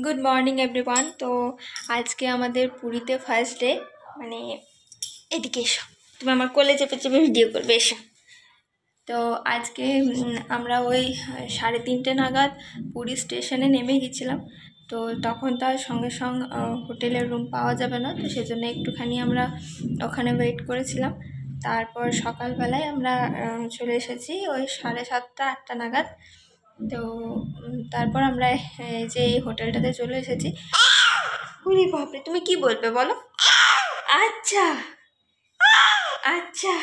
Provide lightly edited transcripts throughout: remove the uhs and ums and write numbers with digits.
Good morning everyone. তো আজকে আমাদের পুরীতে ফার্স্ট ডে। মানে এদিকে এসো, তুমি আমার কোলে চেপে চেপে ভিডিও করবে, এসো। তো আজকে আমরা ওই 3:30 নাগাদ পুরী স্টেশনে নেমে গেছিলাম। তো তখন তার সঙ্গে সঙ্গে হোটেলের রুম পাওয়া যাবে না, তো সেজন্য একটুখানি আমরা ওখানে ওয়েট করেছিলাম। তারপর সকালবেলায় আমরা চলে এসেছি ওই 7:30-8টা নাগাদ। তো তারপর আমরা যে এই হোটেলটাতে চলে এসেছি। উরি বাপরে, তুমি কি বলবে বলো? আচ্ছা আচ্ছা।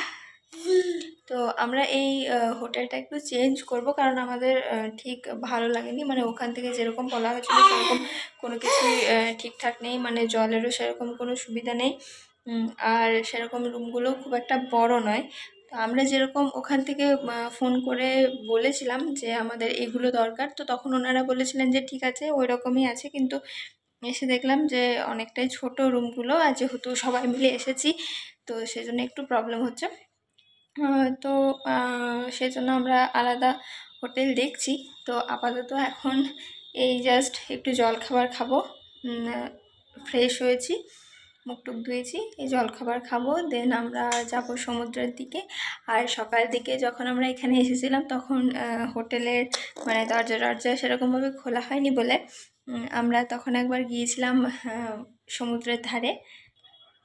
তো আমরা এই হোটেলটা একটু চেঞ্জ করব, কারণ আমাদের ঠিক ভালো লাগেনি। মানে ওখান থেকে যেরকম বলা হয়েছিল সেরকম কোনো কিছুই ঠিকঠাক নেই। মানে জলেরও সেরকম কোনো সুবিধা নেই, আর সেরকম রুমগুলো খুব একটা বড় নয়। তো আমরা যেরকম ওখান থেকে ফোন করে বলেছিলাম যে আমাদের এগুলো দরকার, তো তখন ওনারা বলেছিলেন যে ঠিক আছে, ওই রকমই আছে। কিন্তু এসে দেখলাম যে অনেকটাই ছোট রুমগুলো, আর যেহেতু সবাই মিলে এসেছি তো সেজন্য একটু প্রবলেম হচ্ছে। তো সেজন্য আমরা আলাদা হোটেল দেখছি। তো আপাতত এখন এই জাস্ট একটু জলখাবার খাবো, ফ্রেশ হয়েছি, মুখ টুক ধুয়েছি, এই জলখাবার খাবো, দেন আমরা যাব সমুদ্রের দিকে। আর সকাল দিকে যখন আমরা এখানে এসেছিলাম তখন হোটেলের মানে দরজা সেরকমভাবে খোলা হয়নি বলে আমরা তখন একবার গিয়েছিলাম সমুদ্রের ধারে।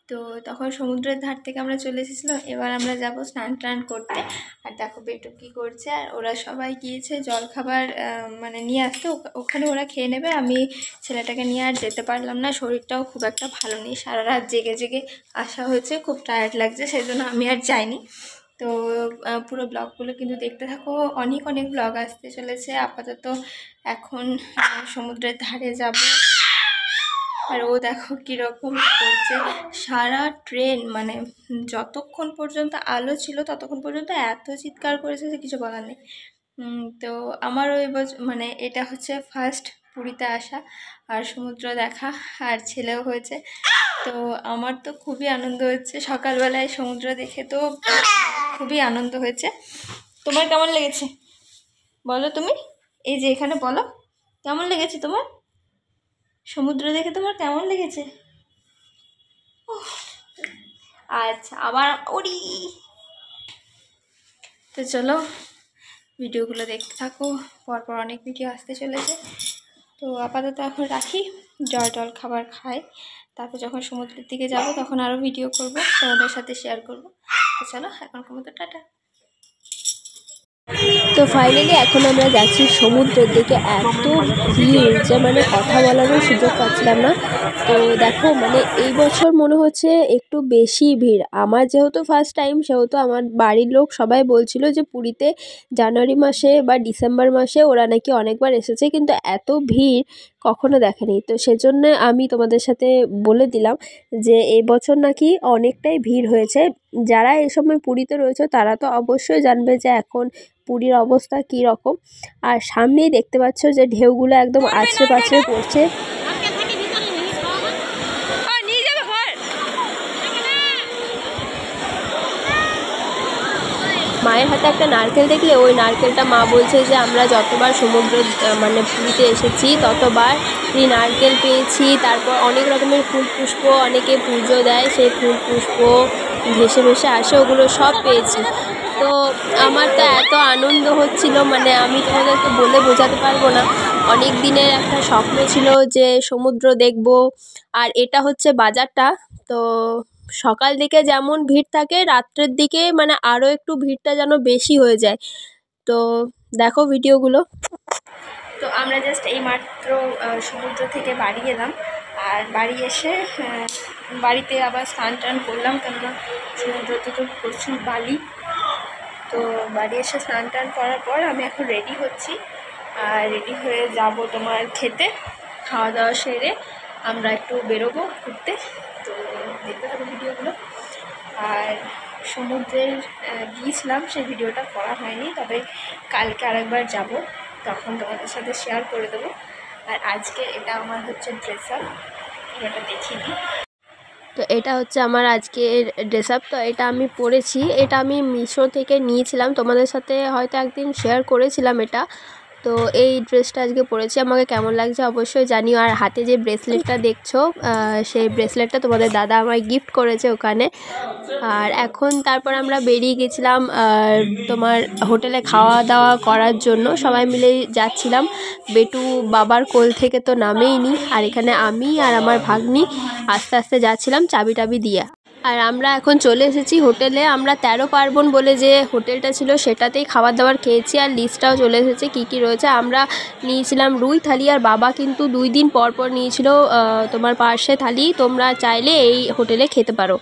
তো তখন সমুদ্রের ধার থেকে আমরা চলে এসেছিলাম। এবার আমরা যাব স্নান টান করতে। আর দেখো বেটু কী করছে, আর ওরা সবাই গিয়েছে জলখাবার মানে নিয়ে আসতে, ওখানে ওরা খেয়ে নেবে। আমি ছেলেটাকে নিয়ে আর যেতে পারলাম না, শরীরটাও খুব একটা ভালো নেই, সারা রাত জেগে জেগে আসা হয়েছে, খুব টায়ার্ড লাগছে, সেই জন্য আমি আর যাইনি। তো পুরো ব্লগগুলো কিন্তু দেখতে থাকো, অনেক অনেক ব্লগ আসতে চলেছে। আপাতত এখন সমুদ্রের ধারে যাব। আর ও দেখো কীরকম করছে, সারা ট্রেন মানে যতক্ষণ পর্যন্ত আলো ছিল ততক্ষণ পর্যন্ত এত চিৎকার করেছে যে কিছু বলার নেই। তো আমারও মানে এটা হচ্ছে ফার্স্ট পুরীতে আসা আর সমুদ্র দেখা, আর ছেলেও হয়েছে। তো আমার তো খুবই আনন্দ হচ্ছে, সকালবেলায় সমুদ্র দেখে তো খুবই আনন্দ হয়েছে। তোমার কেমন লেগেছে বলো তুমি? এই যে এখানে বলো, কেমন লেগেছে তোমার? সমুদ্র দেখে তোমার কেমন লেগেছে? আচ্ছা, আবার ওরি। তো চলো ভিডিওগুলো দেখতে থাকো, পরপর অনেক ভিডিও আসতে চলেছে। তো আপাতত এখন রাখি, জল খাবার খাই, তারপর যখন সমুদ্রের দিকে যাব তখন আরও ভিডিও করব, তোমাদের সাথে শেয়ার করব। তো চলো এখনকার মতো টাটা। তো ফাইনালি এখন আমরা যাচ্ছি সমুদ্রের দিকে। এত ভিড় যে মানে কথা বলারও সুযোগ পাচ্ছিলাম না। তো দেখো মানে এই বছর মনে হচ্ছে একটু বেশি ভিড়। আমার যেহেতু ফার্স্ট টাইম, সেহেতু আমার বাড়ির লোক সবাই বলছিল যে পুরীতে জানুয়ারি মাসে বা ডিসেম্বর মাসে ওরা নাকি অনেকবার এসেছে, কিন্তু এত ভিড় কখনো দেখেনি। তো সেজন্য আমি তোমাদের সাথে বলে দিলাম যে এই বছর নাকি অনেকটাই ভিড় হয়েছে। যারা এই সময় পুরীতে রয়েছে তারা তো অবশ্যই জানবে যে এখন পুরীর অবস্থা কী রকম। আর সামনেই দেখতে পাচ্ছ যে ঢেউগুলো একদম আছড়ে পাছড়ে পড়ছে। মায়ের হাতে একটা নারকেল দেখলে ওই নারকেলটা মা বলছে যে আমরা যতবার সমুদ্র মানে পুরীতে এসেছি ততবার এই নারকেল পেয়েছি। তারপর অনেক রকমের ফুল পুষ্প, অনেকে পুজো দেয়, সেই ফুল পুষ্প ভেসে ভেসে আসে, ওগুলো সব পেয়েছি। তো আমার তো এত আনন্দ হচ্ছিল, মানে আমি তোমাদেরকে বলে বোঝাতে পারবো না। অনেক দিনের একটা স্বপ্ন ছিল যে সমুদ্র দেখব। আর এটা হচ্ছে বাজারটা। তো সকাল দিকে যেমন ভিড় থাকে, রাত্রের দিকে মানে আরও একটু ভিড়টা যেন বেশি হয়ে যায়। তো দেখো ভিডিওগুলো। তো আমরা জাস্ট এই মাত্র সমুদ্র থেকে বাড়ি এলাম, আর বাড়ি এসে বাড়িতে আবার স্নান টান করলাম, কেননা সমুদ্রতে তো প্রচুর বালি। তো বাড়ি এসে স্নান টান করার পর আমি এখন রেডি হচ্ছি, আর রেডি হয়ে যাব তোমার খেতে। খাওয়া দাওয়া সেরে আমরা একটু বেরোবো ঘুরতে। তো দেখতে থাকো ভিডিওগুলো। আর সমুদ্রের গিয়েছিলাম, সেই ভিডিওটা করা হয়নি, তবে কালকে আরেকবার যাব, তখন তোমাদের সাথে শেয়ার করে দেবো। আর আজকে এটা আমার হচ্ছে ড্রেস আপ, এটা দেখিনি। তো এটা হচ্ছে আমার আজকের ড্রেস আপ। তো এটা আমি পরেছি, এটা আমি মিশো থেকে নিয়েছিলাম, তোমাদের সাথে হয়তো একদিন শেয়ার করেছিলাম এটা। তো এই ড্রেসটা আজকে পরেছি, আমাকে কেমন লাগছে অবশ্যই জানিও। আর হাতে যে ব্রেসলেটটা দেখছো সেই ব্রেসলেটটা তোমাদের দাদা আমায় গিফট করেছে ওখানে। আর এখন তারপর আমরা বেরিয়ে গেছিলাম তোমার হোটেলে খাওয়া দাওয়া করার জন্য, সবাই মিলে যাচ্ছিলাম। বেটু বাবার কোল থেকে তো নামেইনি, আর এখানে আমি আর আমার ভাগ্নি আস্তে আস্তে যাচ্ছিলাম চাবি টাবি দিয়ে। আর আমরা এখন চলে এসেছি হোটেলে। আমরা 13 পার্বণ বলে যে হোটেলটা ছিল সেটাতেই খাবার দাবার খেয়েছি, আর লিস্টটাও চলে এসেছে কী কী রয়েছে। আমরা নিয়েছিলাম রুই থালি, আর বাবা কিন্তু 2 দিন পর পর নিয়েছিল তোমার পার্শে থালি। তোমরা চাইলে এই হোটেলে খেতে পারো।